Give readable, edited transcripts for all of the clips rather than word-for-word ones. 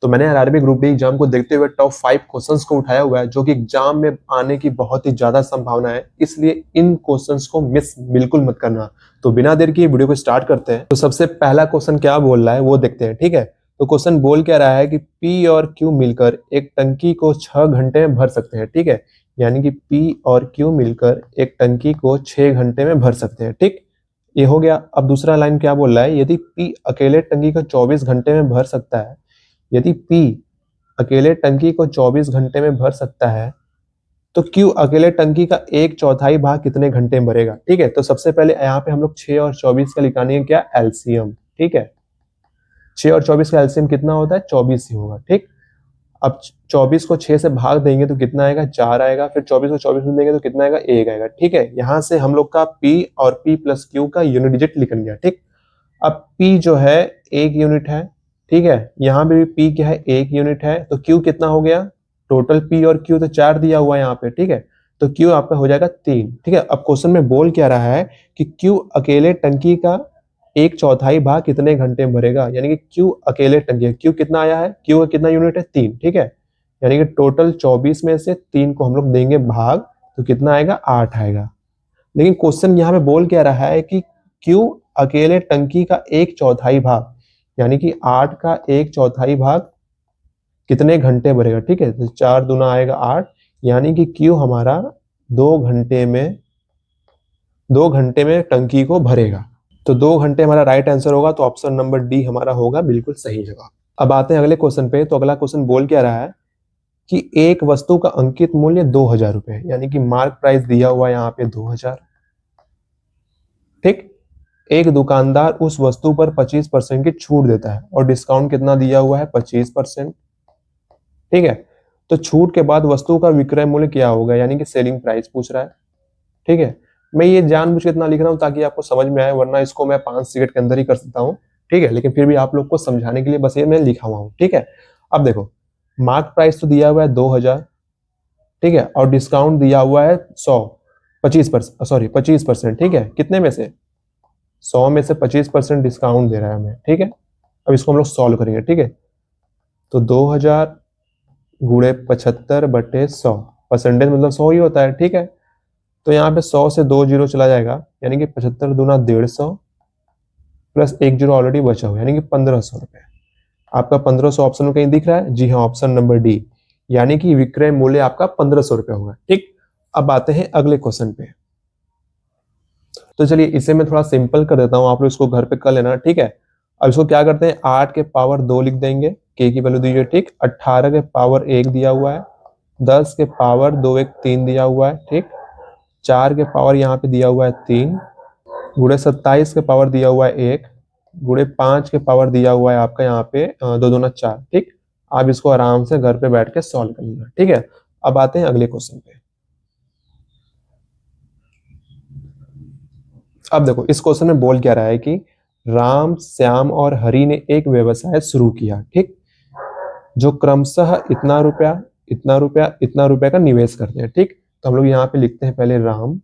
तो मैंने RRB group D exam को देखते हुए टॉप 5 क्वेश्चंस को उठाया हुआ है जो कि एग्जाम में आने की बहुत ही ज्यादा संभावना है, इसलिए इन क्वेश्चंस को मिस बिल्कुल मत करना। तो बिना देर की वीडियो को स्टार्ट करते हैं। तो सबसे पहला क्वेश्चन क्या बोल रहा है वो देखते हैं, ठीक है। तो क्वेश्चन बोल क्या रहा है कि पी और क्यू मिलकर एक टंकी को 6 घंटे में भर सकते हैं, ठीक है। यानी कि पी और क्यू मिलकर एक टंकी को 6 घंटे में भर सकते हैं, ठीक। ये हो गया। अब दूसरा लाइन क्या बोल रहा है, यदि पी अकेले टंकी को 24 घंटे में भर सकता है, यदि पी अकेले टंकी को 24 घंटे में भर सकता है तो क्यू अकेले टंकी का 1/4 भाग कितने घंटे में भरेगा, ठीक है। तो सबसे पहले यहाँ पे हम लोग 6 और 24 का निकालेंगे क्या, एलसीएम, ठीक है। 6 और 24 का एलसीएम कितना होता है, 24 ही होगा, ठीक। अब 24 को 6 से भाग देंगे तो कितना आएगा, 4 आएगा। फिर 24 को 24 में देंगे तो कितना आएगा, 1 आएगा, ठीक है। यहाँ से हम लोग का P और P प्लस Q का यूनिट डिजिट निकल गया, ठीक। अब P जो है 1 यूनिट है, ठीक है। यहाँ पे भी P क्या है, 1 यूनिट है। तो Q कितना हो गया, टोटल P और Q तो 4 दिया हुआ है यहाँ पे, ठीक है। तो Q आपका हो जाएगा 3, ठीक है। अब क्वेश्चन में बोल क्या रहा है कि Q अकेले टंकी का 1/4 भाग कितने घंटे में भरेगा, यानी कि Q अकेले टंकी है। Q कितना आया है, Q का कितना यूनिट है, 3, ठीक है। यानी कि टोटल 24 में से 3 को हम लोग देंगे भाग तो कितना आएगा, 8 आएगा। लेकिन क्वेश्चन यहाँ पे बोल क्या रहा है कि Q अकेले टंकी का 1/4 भाग यानी कि 8 का 1/4 भाग कितने घंटे भरेगा, ठीक है। तो 4 दूना आएगा 8, यानी कि Q हमारा 2 घंटे में टंकी को भरेगा। तो 2 घंटे हमारा राइट आंसर होगा। तो ऑप्शन नंबर डी हमारा होगा बिल्कुल सही जगह। अब आते हैं अगले क्वेश्चन पे। तो अगला क्वेश्चन बोल क्या रहा है कि एक वस्तु का अंकित मूल्य 2000 रुपए, यानी कि मार्क प्राइस दिया हुआ है यहाँ पे 2000, ठीक। एक दुकानदार उस वस्तु पर 25% की छूट देता है और डिस्काउंट कितना दिया हुआ है, 25%, ठीक है। तो छूट के बाद वस्तु का विक्रय मूल्य क्या होगा, यानी कि सेलिंग प्राइस पूछ रहा है, ठीक है। मैं ये जानबूझ के इतना लिख रहा हूँ ताकि आपको समझ में आए, वरना इसको मैं 5 सेकंड के अंदर ही कर सकता हूँ, ठीक है। लेकिन फिर भी आप लोग को समझाने के लिए बस ये मैं लिखा हुआ हूँ, ठीक है। अब देखो, मार्क प्राइस तो दिया हुआ है 2000, ठीक है, और डिस्काउंट दिया हुआ है 100, 25%, सॉरी 25%, ठीक है। कितने में से, 100 में से 25% डिस्काउंट दे रहा है हमें, ठीक है। अब इसको हम लोग सॉल्व करेंगे, ठीक है। तो 2000 गुणे 75/100, परसेंटेज मतलब 100 ही होता है, ठीक है। तो यहाँ पे 100 से 2 जीरो चला जाएगा, यानी कि 75 दूना 150 प्लस 1 जीरो ऑलरेडी बचा हुआ, यानी कि 1500 रुपए। आपका 1500 ऑप्शन में कहीं दिख रहा है, जी हाँ, ऑप्शन नंबर डी, यानी कि विक्रय मूल्य आपका 1500 रुपए होगा, ठीक। अब आते हैं अगले क्वेश्चन पे। तो चलिए इसे मैं थोड़ा सिंपल कर देता हूं, आप लोग इसको घर पे कर लेना, ठीक है। अब इसको क्या करते हैं, 8 के पावर 2 लिख देंगे, के की वैल्यू दीजिए, ठीक। 18 के पावर 1 दिया हुआ है, 10 के पावर 2 1 3 दिया हुआ है, ठीक। 4 के पावर यहाँ पे दिया हुआ है 3, गुणे 27 के पावर दिया हुआ है 1, गुणे 5 के पावर दिया हुआ है आपका यहाँ पे 2 दूना 4, ठीक। आप इसको आराम से घर पे बैठ के सॉल्व कर लेना, ठीक है। अब आते हैं अगले क्वेश्चन पे। अब देखो, इस क्वेश्चन में बोल क्या रहा है कि राम, श्याम और हरि ने एक व्यवसाय शुरू किया, ठीक, जो क्रमशः इतना रुपया, इतना रुपया, इतना रुपया का निवेश करते हैं, ठीक। तो हम लोग यहाँ पे लिखते हैं पहले राम,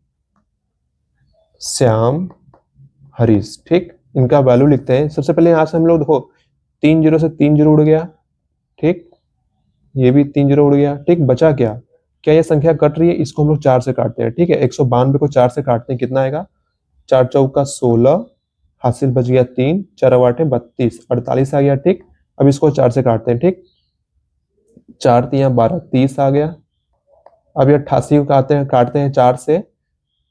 श्याम, हरीश, ठीक। इनका वैल्यू लिखते हैं। सबसे पहले यहाँ से हम लोग देखो, 3 जीरो से 3 जीरो उड़ गया, ठीक। ये भी 3 जीरो उड़ गया, ठीक। बचा क्या, क्या ये संख्या कट रही है, इसको हम लोग 4 से काटते हैं, ठीक है। 192 को 4 से काटते हैं, कितना आएगा, 4 चौका 16, हासिल बच गया 3, 4 आठे 32, 48 आ गया, ठीक। अब इसको 4 से काटते हैं, ठीक। 4 तिया 12, 30 आ गया। अब ये 88 को काटते हैं 4 से,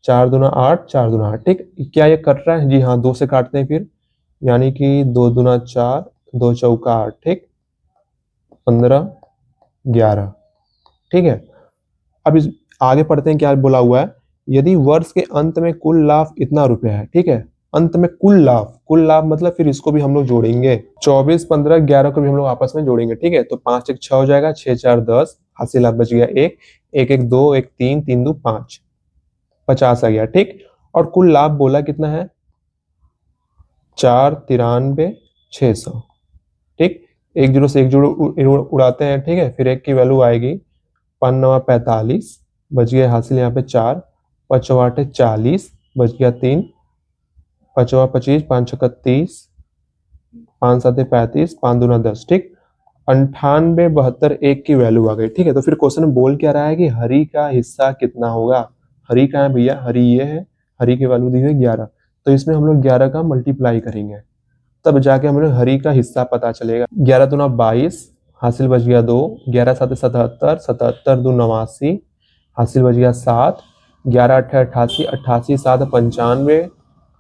4 दूना 8, 4 दूना 8, ठीक। क्या ये कट रहा है, जी हाँ, 2 से काटते हैं फिर, यानी कि 2 दूना 4, 2 चौका 8, ठीक, 15, 11, ठीक है। अब इस आगे पढ़ते हैं, क्या बोला हुआ है, यदि वर्ष के अंत में कुल लाभ इतना रुपया है, ठीक है। अंत में कुल लाभ, कुल लाभ मतलब फिर इसको भी हम लोग जोड़ेंगे, 24, 15, 11 को भी हम लोग आपस में जोड़ेंगे, ठीक है। तो 5 1 6 हो जाएगा, 6 4 10, हासिल लाभ बच गया 1, 1 1 2, 1 3, 3 2 5, 50 आ गया, ठीक। और कुल लाभ बोला कितना है, 493,600, ठीक। एक जीरो से एक जीरो उड़ाते हैं, ठीक है। फिर एक की वैल्यू आएगी 5 9 45, बच गया हासिल यहाँ पे 4, 5 8 40, बच गया 3, 5 25, 5 6 30, 5 7 35, 5 दूना 10, ठीक। 98, 72, 1 की वैल्यू आ गई। ठीक है, तो फिर क्वेश्चन में बोल क्या रहा है कि हरी का हिस्सा कितना होगा। हरी का है भैया, हरी ये है, हरी की वैल्यू दी हुई 11, तो इसमें हम लोग 11 का मल्टीप्लाई करेंगे, तब जाके हमें हरी का हिस्सा पता चलेगा। 11 दूना 22, हासिल बच गया 2, 11 7 77, 77 2 89, हासिल बच गया 7, 11 8 88, 88 7 95,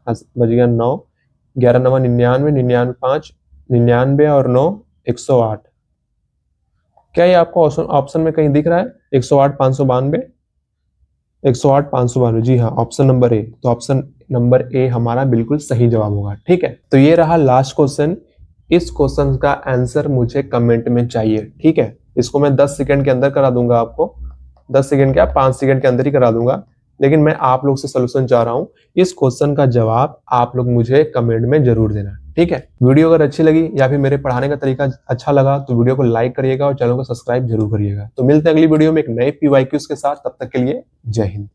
बच गया 9, 11 9 99, 99 5, 99 और 9 108। क्या ये आपको ऑप्शन में कहीं दिख रहा है 108 592? 108 592, जी हाँ, ऑप्शन नंबर ए। तो ऑप्शन नंबर ए हमारा बिल्कुल सही जवाब होगा। ठीक है, तो ये रहा लास्ट क्वेश्चन। इस क्वेश्चन का आंसर मुझे कमेंट में चाहिए। ठीक है, इसको मैं 10 सेकंड के अंदर करा दूंगा आपको, 10 सेकंड क्या 5 सेकंड के अंदर ही करा दूंगा, लेकिन मैं आप लोग से सोल्यूशन चाह रहा हूं। इस क्वेश्चन का जवाब आप लोग मुझे कमेंट में जरूर देना। ठीक है, वीडियो अगर अच्छी लगी या फिर मेरे पढ़ाने का तरीका अच्छा लगा तो वीडियो को लाइक करिएगा और चैनल को सब्सक्राइब जरूर करिएगा। तो मिलते हैं अगली वीडियो में एक नए PYQs के साथ, तब तक के लिए जय हिंद।